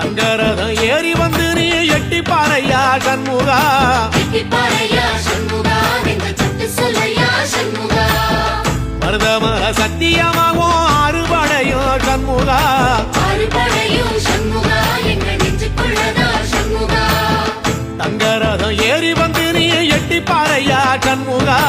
தங்கரதம் ஏறி வந்து நீ எட்டி பாறையா சண்முகா மருதமர சத்தியமாகும் ஆறுபடையும் சண்முகா தங்கரதம் ஏறி வந்து நீ எட்டி பாறையா சண்முகா